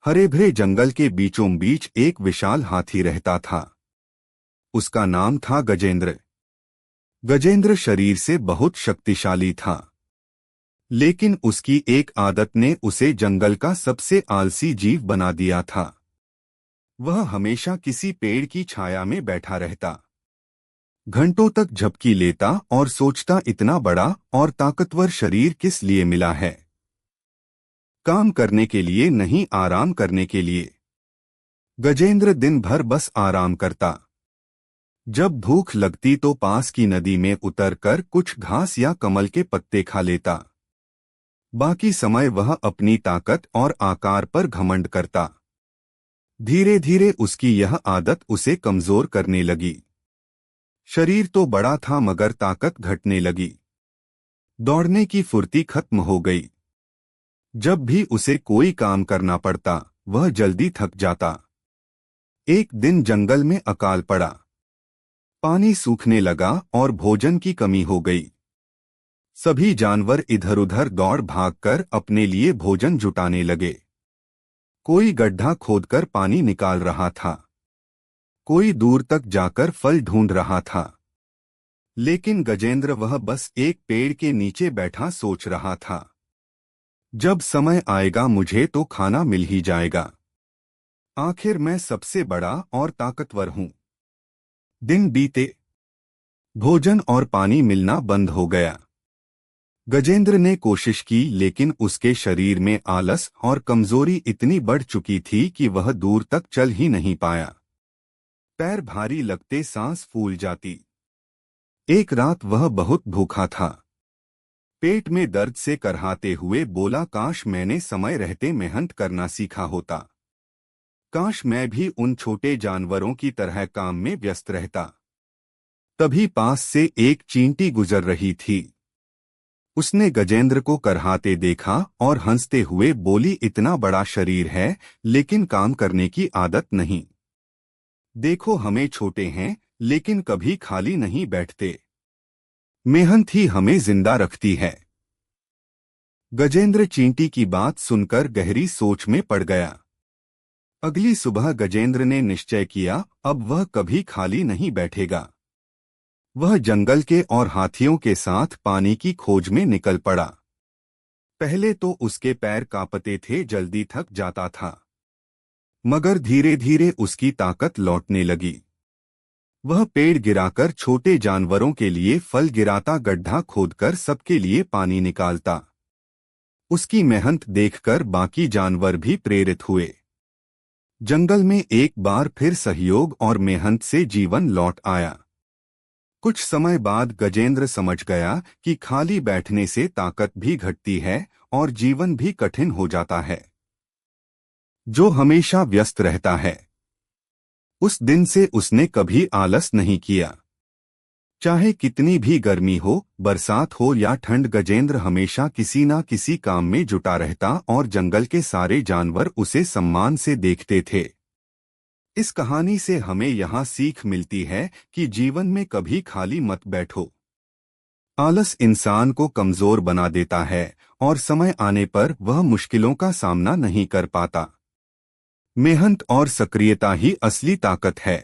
हरे भरे जंगल के बीचों बीच एक विशाल हाथी रहता था। उसका नाम था गजेंद्र। गजेंद्र शरीर से बहुत शक्तिशाली था, लेकिन उसकी एक आदत ने उसे जंगल का सबसे आलसी जीव बना दिया था। वह हमेशा किसी पेड़ की छाया में बैठा रहता, घंटों तक झपकी लेता और सोचता, इतना बड़ा और ताकतवर शरीर किस लिए मिला है? काम करने के लिए नहीं, आराम करने के लिए। गजेंद्र दिन भर बस आराम करता। जब भूख लगती तो पास की नदी में उतरकर कुछ घास या कमल के पत्ते खा लेता। बाकी समय वह अपनी ताकत और आकार पर घमंड करता। धीरे धीरे उसकी यह आदत उसे कमजोर करने लगी। शरीर तो बड़ा था मगर ताकत घटने लगी। दौड़ने की फुर्ती खत्म हो गई। जब भी उसे कोई काम करना पड़ता, वह जल्दी थक जाता। एक दिन जंगल में अकाल पड़ा। पानी सूखने लगा और भोजन की कमी हो गई। सभी जानवर इधर उधर दौड़ भागकर अपने लिए भोजन जुटाने लगे। कोई गड्ढा खोदकर पानी निकाल रहा था, कोई दूर तक जाकर फल ढूंढ रहा था। लेकिन गजेंद्र, वह बस एक पेड़ के नीचे बैठा सोच रहा था, जब समय आएगा मुझे तो खाना मिल ही जाएगा। आखिर मैं सबसे बड़ा और ताकतवर हूं। दिन बीते, भोजन और पानी मिलना बंद हो गया। गजेंद्र ने कोशिश की, लेकिन उसके शरीर में आलस और कमजोरी इतनी बढ़ चुकी थी कि वह दूर तक चल ही नहीं पाया। पैर भारी लगते सांस फूल जाती। एक रात वह बहुत भूखा था। पेट में दर्द से करहाते हुए बोला, काश मैंने समय रहते मेहनत करना सीखा होता। काश मैं भी उन छोटे जानवरों की तरह काम में व्यस्त रहता। तभी पास से एक चींटी गुजर रही थी। उसने गजेंद्र को करहाते देखा और हंसते हुए बोली, इतना बड़ा शरीर है लेकिन काम करने की आदत नहीं। देखो, हमें छोटे हैं लेकिन कभी खाली नहीं बैठते। मेहनत ही हमें जिंदा रखती है। गजेंद्र चींटी की बात सुनकर गहरी सोच में पड़ गया। अगली सुबह गजेंद्र ने निश्चय किया, अब वह कभी खाली नहीं बैठेगा। वह जंगल के और हाथियों के साथ पानी की खोज में निकल पड़ा। पहले तो उसके पैर कांपते थे, जल्दी थक जाता था, मगर धीरे धीरे उसकी ताकत लौटने लगी। वह पेड़ गिराकर छोटे जानवरों के लिए फल गिराता, गड्ढा खोदकर सबके लिए पानी निकालता। उसकी मेहनत देखकर बाकी जानवर भी प्रेरित हुए। जंगल में एक बार फिर सहयोग और मेहनत से जीवन लौट आया। कुछ समय बाद गजेंद्र समझ गया कि खाली बैठने से ताकत भी घटती है और जीवन भी कठिन हो जाता है। जो हमेशा व्यस्त रहता है, उस दिन से उसने कभी आलस नहीं किया। चाहे कितनी भी गर्मी हो, बरसात हो या ठंड, गजेंद्र हमेशा किसी ना किसी काम में जुटा रहता और जंगल के सारे जानवर उसे सम्मान से देखते थे। इस कहानी से हमें यहाँ सीख मिलती है कि जीवन में कभी खाली मत बैठो। आलस इंसान को कमजोर बना देता है और समय आने पर वह मुश्किलों का सामना नहीं कर पाता। मेहनत और सक्रियता ही असली ताकत है।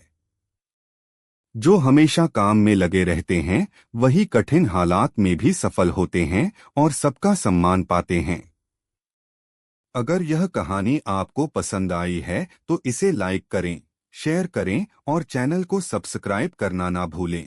जो हमेशा काम में लगे रहते हैं, वही कठिन हालात में भी सफल होते हैं और सबका सम्मान पाते हैं। अगर यह कहानी आपको पसंद आई है तो इसे लाइक करें, शेयर करें और चैनल को सब्सक्राइब करना ना भूलें।